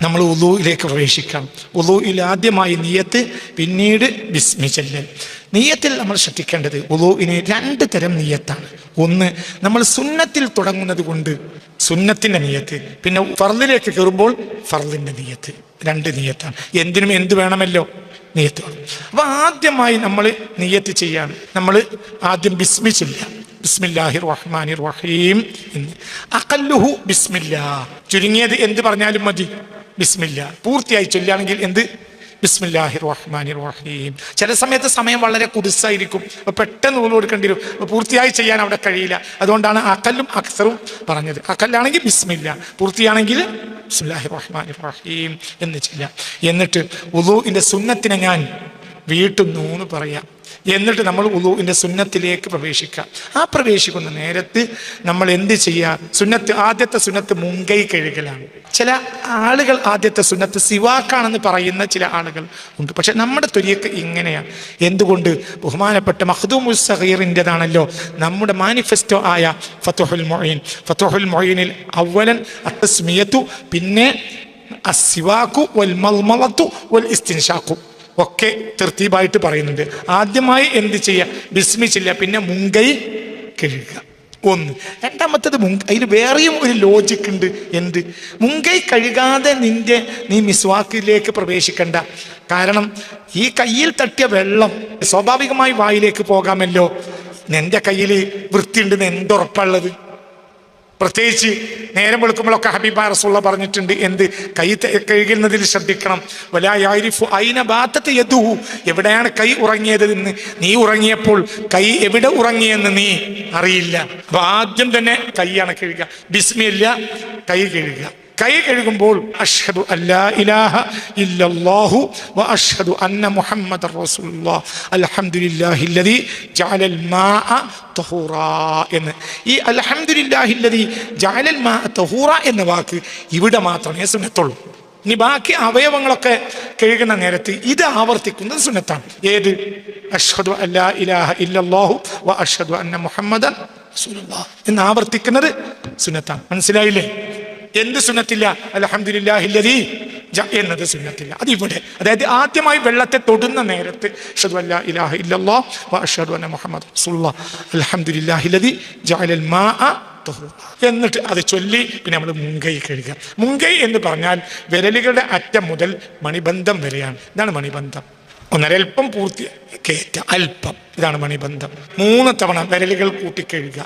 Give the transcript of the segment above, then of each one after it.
നമ്മൾ ഉളൂയിലേക്ക് പ്രവേശിക്കാം. ഉളൂയിൽ ആദ്യമായി നിയ്യത്ത്, പിന്നീട് ബിസ്മി ചൊല്ലൽ. നിയ്യത്തിൽ നമ്മൾ ശ്രദ്ധിക്കേണ്ടത് ഉളൂഇന് 2 തരം നിയ്യത്താണ്. ഒന്ന്, നമ്മൾ സുന്നത്തിൽ തുടങ്ങുന്നത് കൊണ്ട് സുന്നത്തിൻ്റെ നിയ്യത്ത്, പിന്നെ ഫർളിലേക്ക് കയറുമ്പോൾ ഫർളിൻ്റെ നിയ്യത്ത്. 2 നിയ്യത്താണ്. എന്തിനും എന്ത് വേണമല്ലോ, നിയ്യത്ത് വേണം. അപ്പൊ ആദ്യമായി നമ്മൾ നിയ്യത്ത് ചെയ്യാൻ നമ്മൾ ആദ്യം ബിസ്മി ചൊല്ലുക. ബിസ്മില്ലാഹിർ റഹ്മാനിർ റഹീം എന്ന്. അഖല്ലുഹു ബിസ്മില്ലാ, ചുരുങ്ങിയത് എന്ത് പറഞ്ഞാലും മതി ബിസ്മില്ല. പൂർത്തിയായി ചൊല്ലുകയാണെങ്കിൽ എന്ത്, ബിസ്മില്ലാഹിർ റഹ്മാനിർ റഹീം. ചില സമയത്ത് സമയം വളരെ കുതിസായിരിക്കും, പെട്ടെന്ന് ഊളു കൊടുക്കേണ്ടി വരും, പൂർത്തിയായി ചെയ്യാൻ അവിടെ കഴിയില്ല. അതുകൊണ്ടാണ് അഖല്ലും അക്സറും പറഞ്ഞത്. അഖല്ലാണെങ്കിൽ ബിസ്മില്ല, പൂർത്തിയാണെങ്കിൽ ബിസ്മില്ലാഹിർ റഹ്മാനിർ റഹീം എന്ന് ചെയ്യാം. എന്നിട്ട് വുളൂഇന്റെ സുന്നത്തിനെ ഞാൻ വീട്ടുന്നു എന്ന് പറയാം. എന്നിട്ട് നമ്മൾ വുളൂഇന്റെ സുന്നത്തിലേക്ക് പ്രവേശിക്കാം. ആ പ്രവേശിക്കുന്ന നേരത്ത് നമ്മൾ എന്ത് ചെയ്യുക? സുന്നത്ത്, ആദ്യത്തെ സുന്നത്ത് മുങ്കൈ കഴുകലാണ്. ചില ആളുകൾ ആദ്യത്തെ സുന്നത്ത് സിവാക്കാണെന്ന് പറയുന്ന ചില ആളുകൾ ഉണ്ട്. പക്ഷെ നമ്മുടെ ത്വരീഖ് ഇങ്ങനെയാണ്. എന്തുകൊണ്ട്? ബഹുമാനപ്പെട്ട മഖ്ദൂമുൽ സഗീറിൻ്റെതാണല്ലോ നമ്മുടെ മാനിഫെസ്റ്റോ ആയ ഫതുഹുൽ മുഈൻ. ഫതുഹുൽ മുഈനിൽ അവലൻ അത്തസ്മിയത്തു, പിന്നെ അസ്സിവാഖു വൽ മൽമളത്തു വൽ ഇസ്തിൻഷാഖു ഒക്കെ തർത്തീബായിട്ട് പറയുന്നുണ്ട്. ആദ്യമായി എന്ത് ചെയ്യുക? ബിസ്മി ചൊല്ലുക, പിന്നെ മുങ്കൈ കഴുകുക. ഒന്ന്. രണ്ടാമത്തത് അതിൽ വേറെയും ഒരു ലോജിക്ക് ഉണ്ട്. എന്ത്? മുങ്കൈ കഴുകാതെ നീ മിസ്വാക്കിലേക്ക് പ്രവേശിക്കണ്ട. കാരണം ഈ കയ്യിൽ തട്ടിയ വെള്ളം സ്വാഭാവികമായി വായിലേക്ക് പോകാമല്ലോ. നിന്റെ കയ്യിൽ വൃത്തിയുണ്ടെന്ന് എന്തുറപ്പുള്ളത്? പ്രത്യേകിച്ച് നേരം വെളുക്കുമ്പോഴൊക്കെ ഹബീബായ റസൂലുള്ള പറഞ്ഞിട്ടുണ്ട്, എന്ത്? കൈ കഴുകുന്നതിൽ ശ്രദ്ധിക്കണം. വലാ യഅരിഫു ഐന ബാതത യദുഹു, എവിടെയാണ് കൈ ഉറങ്ങിയത് എന്ന്. നീ ഉറങ്ങിയപ്പോൾ കൈ എവിടെ ഉറങ്ങിയെന്ന് നീ അറിയില്ല. അപ്പൊ ആദ്യം തന്നെ കൈയാണ് കഴുകുക. ബിസ്മില്ല, കൈ കഴുകുക. കൈ കഴുകുമ്പോൾ അഷ്ഹദു അല്ലാ ഇലാഹ ഇല്ലല്ലാഹു വ അഷ്ഹദു അന്ന മുഹമ്മദർ റസൂലുള്ളാഹ് അൽഹംദുലില്ലാഹില്ലദീ ജഅലൽ മാഅ തഹൂറാ എന്ന്. ഈ അൽഹംദുലില്ലാഹില്ലദീ ജഅലൽ മാഅ തഹൂറാ എന്ന വാക്ക് ഇവിടെ മാത്രമേ സുന്നത്തുള്ളൂ. ഇനി ബാക്കി അവയവങ്ങളൊക്കെ കഴുകുന്ന നേരത്ത് ഇത് ആവർത്തിക്കുന്നത് സുന്നത്താണ്. ഏത്? അഷ്ഹദു അല്ലാ ഇലാഹ ഇല്ലല്ലാഹു വ അഷ്ഹദു അന്ന മുഹമ്മദൻ റസൂലുള്ളാഹ് എന്ന് ആവർത്തിക്കുന്നത് സുന്നത്താണ്. മനസ്സിലായില്ലേ? എന്ത് സുന്നത്തില്ല? അൽഹംദുലില്ലാഹില്ലദീ എന്നത് സുന്നത്തില്ല. അതിവിടെ, അതായത് ആദ്യമായി വെള്ളത്തെ തൊടുന്ന നേരത്ത് അഷ്ഹദു അല്ലാ ഇലാഹ ഇല്ലല്ലാഹ് വ അഷ്ഹദു അന്ന മുഹമ്മദൻ റസൂലുള്ളാഹ് അൽഹംദുലില്ലാഹില്ലദീ ജഅലൽ മാഅ തഹൂറ എന്നിട്ട് അത് ചൊല്ലി പിന്നെ നമ്മൾ മുങ്കൈ കഴുകുക. മുങ്കൈ എന്ന് പറഞ്ഞാൽ വിരലുകളുടെ അറ്റം മുതൽ മണിബന്ധം വരെയാണ്. ഇതാണ് മണിബന്ധം. ഒന്നരൽപ്പം പൂർത്തി കയറ്റ അല്പം, ഇതാണ് മണിബന്ധം. 3 തവണ വിരലുകൾ കൂട്ടിക്കഴുകുക.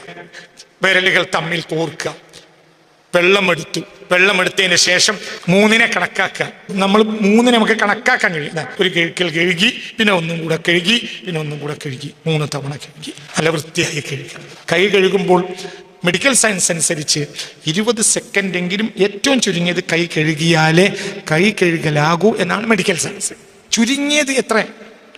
വിരലുകൾ തമ്മിൽ കോർക്കുക. വെള്ളമെടുത്തതിന് ശേഷം 3 കണക്കാക്കുക. നമ്മൾ 3 നമുക്ക് കണക്കാക്കാൻ കഴിയും. ഒരു കഴുകൽ കഴുകി, പിന്നെ ഒന്നും കൂടെ കഴുകി, പിന്നെ ഒന്നും കൂടെ കഴുകി, 3 തവണ കഴുകി നല്ല വൃത്തിയായി കഴുകുക. കൈ കഴുകുമ്പോൾ മെഡിക്കൽ സയൻസ് അനുസരിച്ച് 20 സെക്കൻഡെങ്കിലും ഏറ്റവും ചുരുങ്ങിയത് കൈ കഴുകിയാലേ കൈ കഴുകലാകൂ എന്നാണ് മെഡിക്കൽ സയൻസ്. ചുരുങ്ങിയത് എത്ര?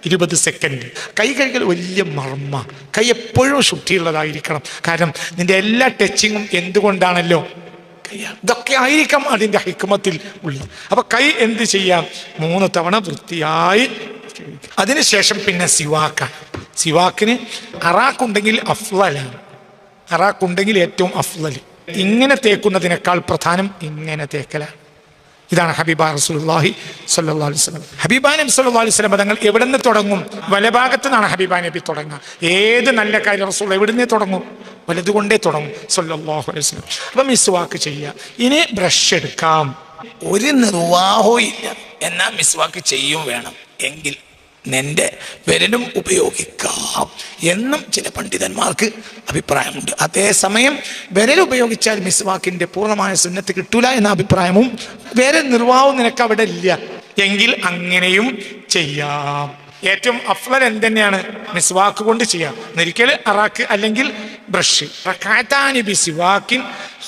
20 സെക്കൻഡ്. കൈ കഴുകൽ വലിയ മർമ്മ. കൈ എപ്പോഴും ശുദ്ധിയുള്ളതായിരിക്കണം. കാരണം നിന്റെ എല്ലാ ടച്ചിങ്ങും എന്തുകൊണ്ടാണല്ലോ? ഇതൊക്കെ ആയിരിക്കാം അതിൻ്റെ ഹിക്മത്തിൽ ഉള്ളത്. അപ്പൊ കൈ എന്ത് ചെയ്യാം? 3 തവണ വൃത്തിയായി. അതിനുശേഷം പിന്നെ സിവാക്ക. സിവാക്കിന് അറാഖുണ്ടെങ്കിൽ അഫ്ളലാണ്. അറാഖുണ്ടെങ്കിൽ ഏറ്റവും അഫ്ളൽ. ഇങ്ങനെ തേക്കുന്നതിനേക്കാൾ പ്രധാനം ഇങ്ങനെ തേക്കലാണ്. ഇതാണ് ഹബീബായ റസൂലുള്ളാഹി സ്വല്ലല്ലാഹു അലൈഹി വസല്ലം. ഹബീബായ നബി സ്വല്ലല്ലാഹു അലൈഹി വസല്ലം തങ്ങൾ എവിടെ നിന്ന് തുടങ്ങും? വലഭാഗത്ത് നിന്നാണ് ഹബീബായ നബി തുടങ്ങുക. ഏത് നല്ല കാര്യം റസൂൽ എവിടുന്നേ തുടങ്ങും? വലതുകൊണ്ടേ തുടങ്ങും സ്വല്ലല്ലാഹു അലൈഹി വസല്ലം. അപ്പം മിസ്വാക്ക് ചെയ്യുക. ഇനി ബ്രഷ് എടുക്കാം. ഒരു നിർവാഹവും ഇല്ല, എന്നാൽ മിസ്വാക്ക് ചെയ്യും വേണം എങ്കിൽ നിന്റെ വിരലും ഉപയോഗിക്കാം എന്നും ചില പണ്ഡിതന്മാർക്ക് അഭിപ്രായമുണ്ട്. അതേസമയം വിരൽ ഉപയോഗിച്ചാൽ മിസ്വാക്കിന്റെ പൂർണ്ണമായ സുന്നത്ത് കിട്ടൂല എന്ന അഭിപ്രായവും വേറെ നിർവാഹവും നിനക്ക് അവിടെ ഇല്ല എങ്കിൽ അങ്ങനെയും ചെയ്യാം. ഏറ്റവും അഫ്ളൽ എന്തെന്നെയാണ്? മിസ്വാക്ക് കൊണ്ട് ചെയ്യാം. ഒരിക്കൽ അറാക്ക് അല്ലെങ്കിൽ ബ്രഷ്. റകഅതാനി ബിസിവാക്കിൻ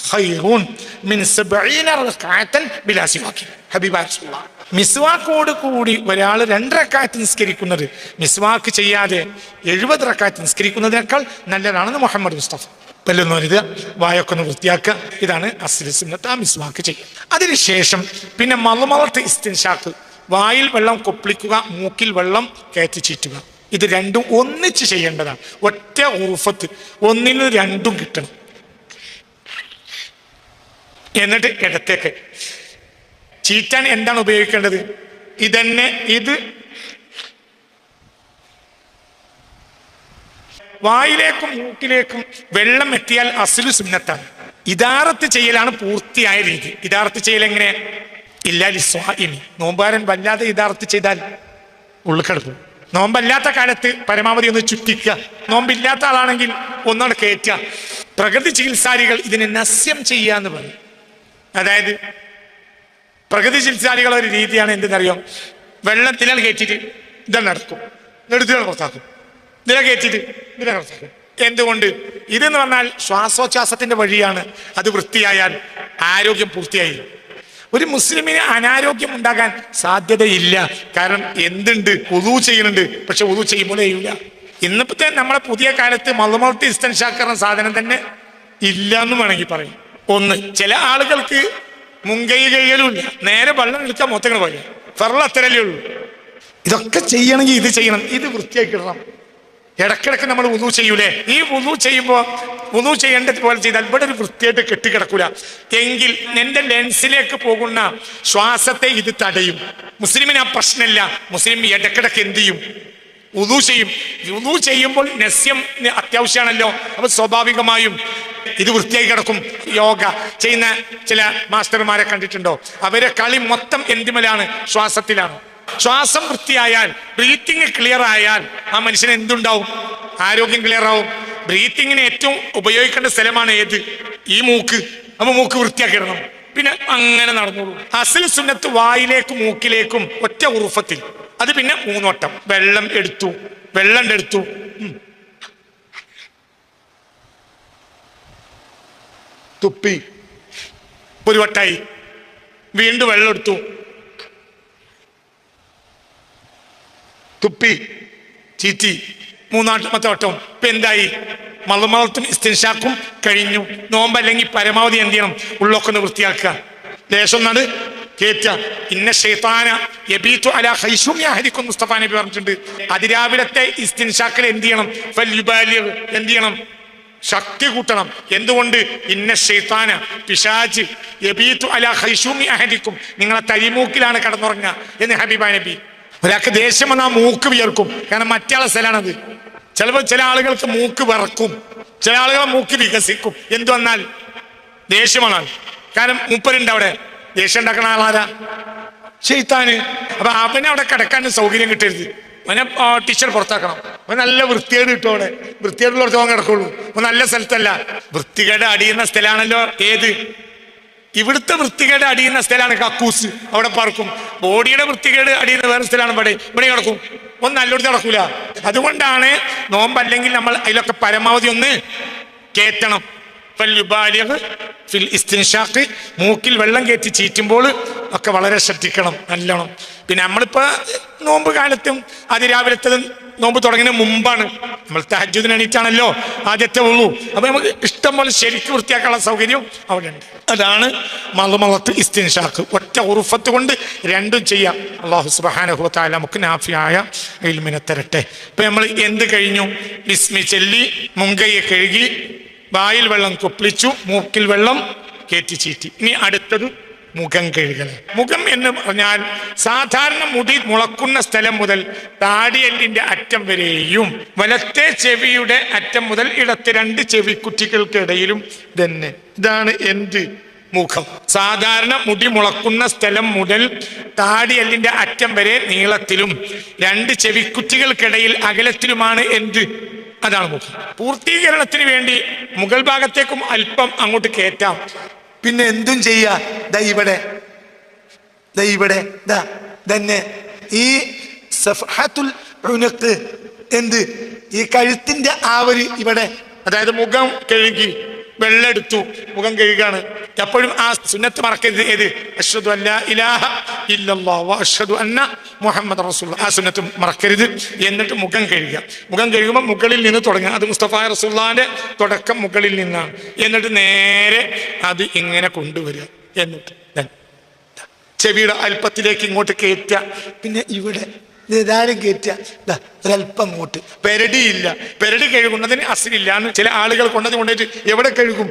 ഖൈറുൻ മിൻ 70 റകഅതൻ ബിലാ സിവാക്കിൻ. ഹബീബായ റസൂലുള്ളാഹി. മിസ്വാക്കോട് കൂടി ഒരാൾ 2 റകഅത്ത് നിസ്കരിക്കുന്നത് മിസ്വാക്ക് ചെയ്യാതെ 70 റകഅത്ത് നിസ്കരിക്കുന്നതിനേക്കാൾ നല്ലതാണെന്ന് മുഹമ്മദ് മുസ്തഫ. പല്ലൊന്നും എഴുതുക, വായൊക്കെ ഒന്ന് വൃത്തിയാക്കുക. ഇതാണ് അസ്ലി സുന്നത്ത്. ആ മിസ്വാക്ക് ചെയ്യുക. അതിനുശേഷം പിന്നെ മൽമളത്ത് ഇസ്തിൻഷാഖ്, വായിൽ വെള്ളം കൊപ്പിളിക്കുക, മൂക്കിൽ വെള്ളം കയറ്റി ചീറ്റുക. ഇത് രണ്ടും ഒന്നിച്ച് ചെയ്യേണ്ടതാണ്. ഒറ്റ ഉറുഫത്ത്, 1ന് 2 കിട്ടണം. എന്നിട്ട് ഇടത്തേക്ക് ചീറ്റാൻ എന്താണ് ഉപയോഗിക്കേണ്ടത്? ഇതന്നെ. ഇത് വായിലേക്കും മൂക്കിലേക്കും വെള്ളം എത്തിയാൽ അസ്ലു സുന്നത്താണ്. ഇദാറത്ത് ചെയ്യലാണ് പൂർത്തിയായ രീതി. ഇദാറത്ത് ചെയ്യൽ എങ്ങനെ? ഇല്ലാലി സ്വാഇമി, നോമ്പാരൻ വല്ലാതെ ഇദാറത്ത് ചെയ്താൽ ഉള്ളിക്കെടുക്കും. നോമ്പല്ലാത്ത കാലത്ത് പരമാവധി ഒന്ന് ചുറ്റിക്കുക. നോമ്പില്ലാത്ത ആളാണെങ്കിൽ ഒന്നാണ് കയറ്റുക. പ്രകൃതി ചികിത്സാരികൾ ഇതിനെ നസ്യം ചെയ്യാന്ന് പറയും. അതായത് പ്രകൃതി ചികിത്സാരികളുടെ ഒരു രീതിയാണ് എന്തെന്നറിയോ? വെള്ളത്തിനാൽ കയറ്റിട്ട് ഇതാണ് നടക്കും, എടുത്തിനാണ് പുറത്താക്കും, ഇതിനെ കയറ്റിട്ട് ഇതിനെ പുറത്താക്കും. എന്തുകൊണ്ട്? ഇതെന്ന് പറഞ്ഞാൽ ശ്വാസോച്ഛ്വാസത്തിന്റെ വഴിയാണ്. അത് വൃത്തിയായാൽ ആരോഗ്യം പൂർത്തിയായി. ഒരു മുസ്ലിമിന് അനാരോഗ്യം ഉണ്ടാകാൻ സാധ്യതയില്ല. കാരണം എന്തുണ്ട്? വുളൂ ചെയ്യുന്നുണ്ട്, പക്ഷെ വുളൂ ചെയ്യുമ്പോൾ ചെയ്യൂല. ഇന്നിപ്പത്തെ നമ്മളെ പുതിയ കാലത്ത് മളുമൗത്ത് ഇസ്തിൻഷാക്ക് സാധനം തന്നെ ഇല്ല എന്ന് വേണമെങ്കിൽ പറയും. ഒന്ന്, ചില ആളുകൾക്ക് മുൻകൈ കഴിയലും ഇല്ല, നേരെ വെള്ളം എടുക്കാൻ മൊത്തങ്ങൾ പോയി ഫറള് അത്രയല്ലേ ഉള്ളൂ. ഇതൊക്കെ ചെയ്യണമെങ്കിൽ ഇത് ചെയ്യണം, ഇത് വൃത്തിയാക്കി ഇടണം. ഇടക്കിടക്ക് നമ്മൾ വുളൂ ചെയ്യൂലേ? ഈ വുളൂ ചെയ്യുമ്പോൾ വുളൂ ചെയ്യേണ്ടത് പോലെ ചെയ്താൽ ഇവിടെ ഒരു വൃത്തിയായിട്ട് കെട്ടിക്കിടക്കൂല. എങ്കിൽ നിന്റെ ലെൻസിലേക്ക് പോകുന്ന ശ്വാസത്തെ ഇത് തടയും. മുസ്ലിമിന് ആ പ്രശ്നമില്ല. മുസ്ലിം ഇടക്കിടക്ക് എന്ത് ചെയ്യും? വുളൂ ചെയ്യും. വുളൂ ചെയ്യുമ്പോൾ നസ്യം അത്യാവശ്യമാണല്ലോ. അപ്പൊ സ്വാഭാവികമായും ഇത് വൃത്തിയായി കിടക്കും. യോഗ ചെയ്യുന്ന ചില മാസ്റ്റർമാരെ കണ്ടിട്ടുണ്ടോ? അവരെ കളി മൊത്തം എന്തിമലാണ്? ശ്വാസത്തിലാണ്. ശ്വാസം വൃത്തിയായാൽ, ബ്രീത്തിങ് ക്ലിയർ ആയാൽ ആ മനുഷ്യന് എന്തുണ്ടാവും? ആരോഗ്യം ക്ലിയർ ആവും. ബ്രീത്തിങ്ങിന് ഏറ്റവും ഉപയോഗിക്കേണ്ട സ്ഥലമാണ് ഏത്? ഈ മൂക്ക്. അപ്പൊ മൂക്ക് വൃത്തിയാക്കിയിടണം. പിന്നെ അങ്ങനെ നടന്നോളൂ. അസ്ൽ സുന്നത്ത് വായിലേക്കും മൂക്കിലേക്കും ഒറ്റ ഉറുഫത്തിൽ. അത് പിന്നെ 3 വട്ടം വെള്ളം എടുത്തു തുപ്പി, ഒരു വട്ടായി. വീണ്ടും വെള്ളം എടുത്തു, തുപ്പി, ചീറ്റി, 3-ാമത്തെ വട്ടം. ഇപ്പൊ എന്തായി? മളുമൗത്തും ഇസ്തിൻഷാക്കും കഴിഞ്ഞു. നോമ്പല്ലെങ്കിൽ പരമാവധി എന്ത് ചെയ്യണം? ഉള്ളൊക്കെ ഒന്ന് വൃത്തിയാക്കുക. ലേശം നാട് കേറ്റ. ഇന്ന ശൈത്താന യബീതു അലാ ഖൈശുമി അഹദിക്കും മുസ്തഫ നബി പറഞ്ഞിട്ടുണ്ട്. അതിരാവിലത്തെ ഇസ്തിൻഷാക്കിൽ എന്ത് ചെയ്യണം? ഫൽയുബാലിഗ്, എന്ത് ചെയ്യണം? ശക്തി കൂട്ടണം. എന്തുകൊണ്ട്? ഇന്ന ശൈത്താന, പിശാച്, യബീതു അലാ ഖൈശുമി അഹദിക്കും, നിങ്ങളെ തരിമൂക്കിലാണ് കിടന്നുറങ്ങുക എന്ന് ഹബീബ നബി. ഒരാൾക്ക് ദേഷ്യം വന്നാൽ മൂക്ക് വിയർക്കും. കാരണം മറ്റേ സ്ഥലമാണത്. ചിലപ്പോൾ ചില ആളുകൾക്ക് മൂക്ക് വിറക്കും, ചില ആളുകളെ മൂക്ക് വികസിക്കും. എന്തു വന്നാൽ? ദേഷ്യമാണ്. കാരണം മൂപ്പരുണ്ട് അവിടെ. ദേഷ്യം ഉണ്ടാക്കണ ആളാരാ? ശൈത്താന്. അപ്പൊ അവനെ അവിടെ കിടക്കാൻ സൗകര്യം കിട്ടരുത്. അവനെ ടീച്ചർ പുറത്താക്കണം. അവൻ നല്ല വൃത്തികേട് കിട്ടും. അവിടെ വൃത്തികേടുള്ളവർക്ക് അവൻ കിടക്കുള്ളൂ. അപ്പൊ നല്ല സ്ഥലത്തല്ല. വൃത്തികേട് അടിയുന്ന സ്ഥലമാണല്ലോ ഏത്? ഇവിടുത്തെ വൃത്തികേട് അടിയുന്ന സ്ഥലമാണ് കക്കൂസ്, അവിടെ പറക്കും. ബോഡിയുടെ വൃത്തികേട് അടിയുന്ന വേറെ സ്ഥലമാണ് ഇവിടെ കിടക്കും. ഒന്നും നല്ലോടത്ത് നടക്കൂല. അതുകൊണ്ടാണ് നോമ്പല്ലെങ്കിൽ നമ്മൾ അതിലൊക്കെ പരമാവധി ഒന്ന് കേറ്റണം. ഫിൽ ഇസ്തിൻഷാഖ്, മൂക്കിൽ വെള്ളം കയറ്റി ചീറ്റുമ്പോൾ ഒക്കെ വളരെ ശ്രദ്ധിക്കണം നല്ലോണം. പിന്നെ നമ്മളിപ്പോ നോമ്പ് കാലത്തും അതിരാവിലത്തതും നോമ്പ് തുടങ്ങിയ മുമ്പാണ്. നമ്മൾ തഹജ്ജുദിന് എണീറ്റാണല്ലോ ആദ്യത്തെ ഉള്ളൂ. അപ്പൊ നമുക്ക് ഇഷ്ടം പോലെ ശരിക്കും വൃത്തിയാക്കാനുള്ള സൗകര്യം അവിടെ ഉണ്ട്. അതാണ് മളുമൗത്ത് ഇസ്തിൻഷാഖ്. ഒറ്റ ഉറുഫത്ത് കൊണ്ട് രണ്ടും ചെയ്യാം. അല്ലാഹു സുബ്ഹാനഹു വ തആല നമുക്ക് നാഫിയായ ഇൽമിനെ തരട്ടെ. ഇപ്പൊ നമ്മൾ എന്ത് കഴിഞ്ഞു? ബിസ്മി ചൊല്ലി, മുൻകൈയെ കഴുകി, വായിൽ വെള്ളം കൊപ്പിളിച്ചു, മൂക്കിൽ വെള്ളം കയറ്റി ചീറ്റി. ഇനി അടുത്തത് മുഖം കഴുകൽ. മുഖം എന്ന് പറഞ്ഞാൽ സാധാരണ മുടി മുളക്കുന്ന സ്ഥലം മുതൽ താടിയെല്ലിന്റെ അറ്റം വരെയും വലത്തെ ചെവിയുടെ അറ്റം മുതൽ ഇടത്തെ 2 ചെവിക്കുറ്റികൾക്കിടയിലും തന്നെ. ഇതാണ് എന്ത്? മുഖം. സാധാരണ മുടി മുളക്കുന്ന സ്ഥലം മുതൽ താടിയെല്ലിന്റെ അറ്റം വരെ നീളത്തിലും 2 ചെവിക്കുറ്റികൾക്കിടയിൽ അകലത്തിലുമാണ് എന്ത്? അതാണ് മുഖം. പൂർത്തീകരണത്തിന് വേണ്ടി മുകൾ ഭാഗത്തേക്കും അല്പം അങ്ങോട്ട് കയറ്റാം. പിന്നെ എന്തും ചെയ്യാ. ഇവിടെ തന്നെ ഈ സഫഹത്തുൽ ഉനുഖ്, എന്ത്? ഈ കഴുത്തിന്റെ ആവരി ഇവിടെ. അതായത് മുഖം കഴുകി വെള്ളം എടുത്തു, മുഖം കഴുകാണ്. എപ്പോഴും ആ സുന്നത്ത് മറക്കരുത്. ഏത്? അശ്ഹദു അല്ലാ ഇലാഹ ഇല്ലല്ലാഹു വ അശ്ഹദു അന്ന മുഹമ്മദ് റസൂലുള്ളാഹ്. ആ സുന്നത്ത് മറക്കരുത്. എന്നിട്ട് മുഖം കഴുകുക. മുഖം കഴുകുമ്പോൾ മുകളിൽ നിന്ന് തുടങ്ങുക. അത് മുസ്തഫ റസൂലുള്ളാഹിന്റെ തുടക്കം മുകളിൽ നിന്നാണ്. എന്നിട്ട് നേരെ അത് ഇങ്ങനെ കൊണ്ടുവരിക. എന്നിട്ട് ചെവിയുടെ അല്പത്തിലേക്ക് ഇങ്ങോട്ട് കയറ്റുക. പിന്നെ ഇവിടെ ഇതാരും കയറ്റുക. ഒരല്പം അങ്ങോട്ട്. പെരടിയില്ല. പെരടി കഴുകുന്നതിന് അസിലില്ല എന്ന് ചില ആളുകൾ കൊണ്ടത് കൊണ്ടുപോയിട്ട് എവിടെ കഴുകും?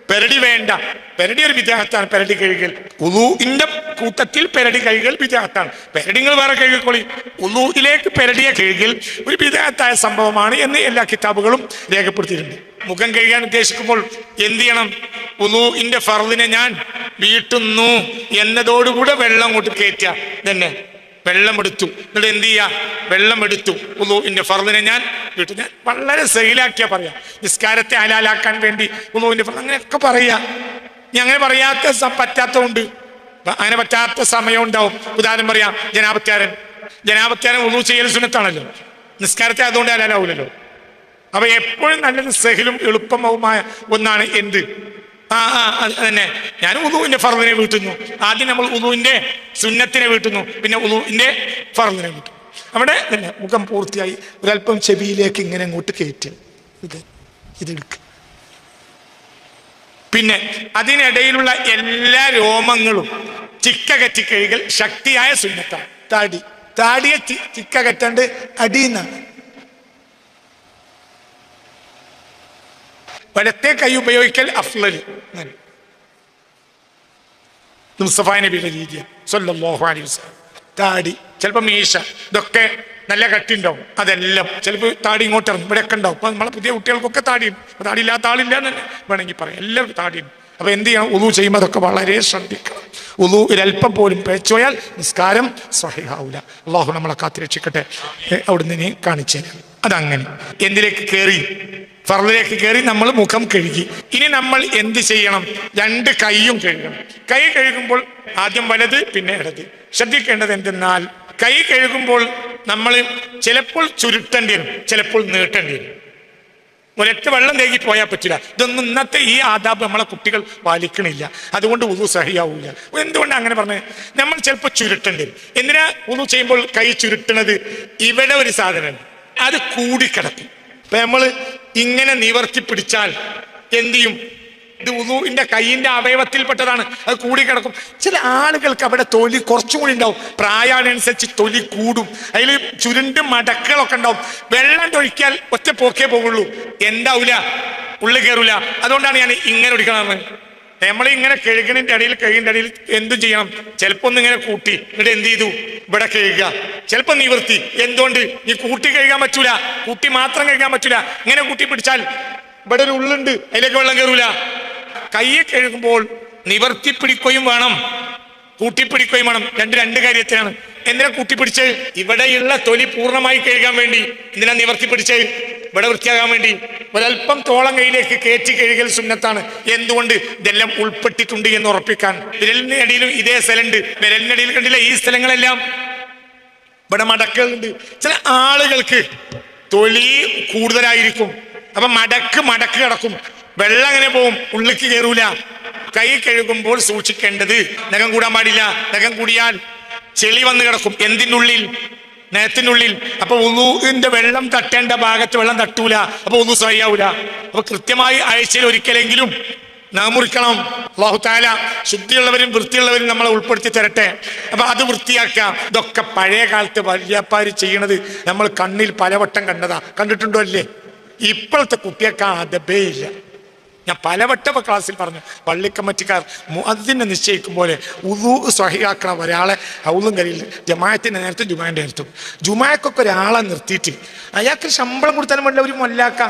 പെരടി വേണ്ട. പെരടി ഒരു വിദേഹത്താണ്, പെരടി കഴുകൽ. ഉളൂഇന്റെ കൂട്ടത്തിൽ പെരടി കഴുകൽ വിദേഹത്താണ്. പെരടിങ്ങൾ വേറെ കഴുകിക്കോളി. ഉളൂയിലേക്ക് പെരടിയെ കഴുകൽ ഒരു വിദേഹത്തായ സംഭവമാണ് എന്ന് എല്ലാ കിതാബുകളും രേഖപ്പെടുത്തിയിട്ടുണ്ട്. മുഖം കഴുകാൻ ഉദ്ദേശിക്കുമ്പോൾ എന്ത് ചെയ്യണം? ഉളൂഇന്റെ ഫർളിനെ ഞാൻ വീട്ടുന്നു എന്നതോടുകൂടെ വെള്ളം അങ്ങോട്ട് കയറ്റുക. തന്നെ വെള്ളമെടുത്തു, എന്നിട്ട് എന്ത് ചെയ്യുക? വെള്ളമെടുത്തു. ഉളൂഇന്റെ ഫർളിനെ ഞാൻ വീട്ടു. ഞാൻ വളരെ സഹീലാക്കിയാ പറയാം, നിസ്കാരത്തെ ഹലാലാക്കാൻ വേണ്ടി ഉളൂഇന്റെ ഫർള് അങ്ങനെയൊക്കെ പറയാ. ഇനി അങ്ങനെ പറയാത്ത പറ്റാത്തതുകൊണ്ട്, അങ്ങനെ പറ്റാത്ത സമയം ഉണ്ടാവും. ഉദാഹരണം പറയാം, ജനാപത്യാരൻ ഉളൂ ചെയ്യൽ സുന്നത്താണല്ലോ, നിസ്കാരത്തെ അതുകൊണ്ട് ഹലാലാവൂലല്ലോ. അപ്പൊ എപ്പോഴും നല്ലത് സഹിലും എളുപ്പവുമായ ഒന്നാണ് എന്ത്? തന്നെ ഞാൻ ഉളൂഇന്റെ ഫർളിനെ വീട്ടുന്നു. ആദ്യം നമ്മൾ ഉളൂഇന്റെ സുന്നത്തിനെ വീട്ടുന്നു, പിന്നെ ഉളൂഇന്റെ ഫർളിനെ വീട്ടും. അവിടെ തന്നെ മുഖം പൂർത്തിയായി ഒരല്പം ചെവിയിലേക്ക് ഇങ്ങനെ അങ്ങോട്ട് കയറ്റുക, ഇതെടുക്കുക. പിന്നെ അതിനിടയിലുള്ള എല്ലാ രോമങ്ങളും ചിക്കകറ്റി കഴുകൽ ശക്തിയായ സുന്നത്താണ്. താടിയെ ചിക്ക കറ്റാണ്ട് അടിയുന്നാണ്. വലത്തെ കൈ ഉപയോഗിക്കൽ അഫ്ളല്. മുസ്തഫ നബിയുടെ രീതിയാണ് സ്വല്ലല്ലാഹു അലൈഹി വസല്ലം. താടി, ചിലപ്പോൾ മീശ, ഇതൊക്കെ നല്ല കട്ടിണ്ടാവും. അതെല്ലാം ചിലപ്പോൾ താടി ഇങ്ങോട്ട് ഇറങ്ങും, ഇവിടെയൊക്കെ ഉണ്ടാവും. അപ്പൊ നമ്മളെ പുതിയ കുട്ടികൾക്കൊക്കെ താടിയുണ്ട്. താടി ഇല്ലാത്ത ആളില്ല എന്ന് തന്നെ വേണമെങ്കിൽ പറയാം. എല്ലാവരും താടിയുണ്ട്. അപ്പൊ എന്ത് ചെയ്യണം? ഉളൂ ചെയ്യുമ്പോൾ അതൊക്കെ വളരെ ശ്രദ്ധിക്കണം. ഉളൂ ഒരല്പം പോലും പേച്ചുപോയാൽ നിസ്കാരം സ്വഹീഹാവൂല. അള്ളാഹു നമ്മളെ കാത്തിരക്ഷിക്കട്ടെ. അവിടുന്ന് ഇനി കാണിച്ചു തരാം. അതങ്ങനെ എന്തിലേക്ക് കയറി? ഫർളിലേക്ക് കയറി നമ്മൾ മുഖം കഴുകി. ഇനി നമ്മൾ എന്ത് ചെയ്യണം? രണ്ട് കൈയും കഴുകണം. കൈ കഴുകുമ്പോൾ ആദ്യം വലത്, പിന്നെ ഇടത്. ശ്രദ്ധിക്കേണ്ടത് എന്തെന്നാൽ, കൈ കഴുകുമ്പോൾ നമ്മൾ ചിലപ്പോൾ ചുരുട്ടേണ്ടി വരും, ചിലപ്പോൾ നീട്ടേണ്ടി വരും. ഒരൊറ്റ വെള്ളം തേകി പോയാൽ പറ്റില്ല. ഇതൊന്നും ഇന്നത്തെ ഈ ആദാബ് നമ്മളെ കുട്ടികൾ പാലിക്കണില്ല. അതുകൊണ്ട് ഉളു സഹിയാവൂല. എന്തുകൊണ്ട് അങ്ങനെ പറഞ്ഞത്? നമ്മൾ ചിലപ്പോൾ ചുരുട്ടേണ്ടി വരും. എന്തിനാ ഉളു ചെയ്യുമ്പോൾ കൈ ചുരുട്ടണത്? ഇവിടെ ഒരു സാധനം അത് കൂടിക്കിടക്കും. അപ്പൊ നമ്മൾ ഇങ്ങനെ നിവർത്തി പിടിച്ചാൽ എന്ത് ചെയ്യും? ഇത് ഉളൂഇന്റെ കൈയിന്റെ അവയവത്തിൽപ്പെട്ടതാണ്, അത് കൂടിക്കിടക്കും. ചില ആളുകൾക്ക് അവിടെ തൊലി കുറച്ചും കൂടി ഉണ്ടാവും, പ്രായാനുസരിച്ച് തൊലി കൂടും, അതിൽ ചുരുണ്ട് മടക്കുകളൊക്കെ ഉണ്ടാവും. വെള്ളം ഒഴിക്കാൽ ഒറ്റ പോക്കേ പോകുള്ളൂ, എന്താവൂല, ഉള്ളിൽ കയറൂല. അതുകൊണ്ടാണ് ഞാൻ ഇങ്ങനെ ഒഴിക്കണമെന്ന്. നമ്മളിങ്ങനെ കഴുകണിന്റെ ഇടയിൽ എന്തും ചെയ്യണം. ചിലപ്പോ ഒന്ന് ഇങ്ങനെ കൂട്ടി, എന്നിട്ട് എന്ത് ചെയ്തു? ഇവിടെ കഴുകുക. ചിലപ്പോ നിവർത്തി. എന്തുകൊണ്ട്? ഈ കൂട്ടി കഴുകാൻ പറ്റൂല, കൂട്ടി മാത്രം കഴുകാൻ പറ്റൂല. ഇങ്ങനെ കൂട്ടി പിടിച്ചാൽ ഇവിടെ ഒരു ഉള്ളുണ്ട്, അതിലേക്ക് വെള്ളം കയറൂല. കയ്യെ കഴുകുമ്പോൾ നിവർത്തി പിടിക്കുകയും വേണം, കൂട്ടിപ്പിടിക്കുകയും വേണം. രണ്ട് കാര്യത്തിനാണ്. എന്തിനാ കൂട്ടിപ്പിടിച്ച്? ഇവിടെയുള്ള തൊലി പൂർണ്ണമായി കഴുകാൻ വേണ്ടി. എന്തിനാ നിവർത്തി പിടിച്ച്? ഇവിടെ വൃത്തിയാകാൻ വേണ്ടി. ഒരല്പം തോളം കയ്യിലേക്ക് കയറ്റി കഴുകൽ സുന്നത്താണ്. എന്തുകൊണ്ട്? ഇതെല്ലാം ഉൾപ്പെട്ടിട്ടുണ്ട് എന്ന് ഉറപ്പിക്കാൻ. വിരലിന്റെ അടിയിലും ഇതേ സ്ഥലമുണ്ട്. വിരലിന്റെ അടിയിൽ കണ്ടില്ല ഈ സ്ഥലങ്ങളെല്ലാം? ഇവിടെ മടക്കുകളുണ്ട്. ചില ആളുകൾക്ക് തൊലി കൂടുതലായിരിക്കും, അപ്പൊ മടക്ക് കിടക്കും, വെള്ളം അങ്ങനെ പോവും, ഉള്ളിക്ക് കയറൂല. കൈ കഴുകുമ്പോൾ സൂക്ഷിക്കേണ്ടത്, നഖം കൂടാൻ പാടില്ല. നഖം കൂടിയാൽ ചെളി വന്ന് കിടക്കും. എന്തിനുള്ളിൽ? നഖത്തിനുള്ളിൽ. അപ്പൊ ഉളൂഇന്റെ വെള്ളം തട്ടേണ്ട ഭാഗത്ത് വെള്ളം തട്ടൂല, അപ്പൊ ഉളൂ സഹിയാവൂല. അപ്പൊ കൃത്യമായി ആഴ്ചയിൽ ഒരിക്കലെങ്കിലും നാം മുറിക്കണം. അല്ലാഹു തആല ശുദ്ധിയുള്ളവരും വൃത്തിയുള്ളവരും നമ്മളെ ഉൾപ്പെടുത്തി തരട്ടെ. അപ്പൊ അത് വൃത്തിയാക്കാം. ഇതൊക്കെ പഴയ കാലത്ത് വല്യപ്പാര് ചെയ്യണത് നമ്മൾ കണ്ണിൽ പലവട്ടം കണ്ടിട്ടുണ്ടോ അല്ലേ? ഇപ്പോഴത്തെ കുട്ടികൾക്ക് അതബേ ഇല്ല. ഞാൻ പലവട്ടം ക്ലാസ്സിൽ പറഞ്ഞു, പള്ളി കമ്മിറ്റിക്കാർ മുഅദ്ദിനെ നിശ്ചയിക്കും പോലെ ഉളൂ സ്വഹിയാക്കണ ഒരാളെ ഹൗലും കരിയിൽ ജമാഅത്തിന്റെ നേരത്തെ ജുമാന്റെ നേരത്തും. ജുമാക്കൊക്കെ ഒരാളെ നിർത്തിയിട്ട് അയാൾക്ക് ശമ്പളം കൊടുത്താലും വേണ്ട ഒരു മൊല്ലാക്ക.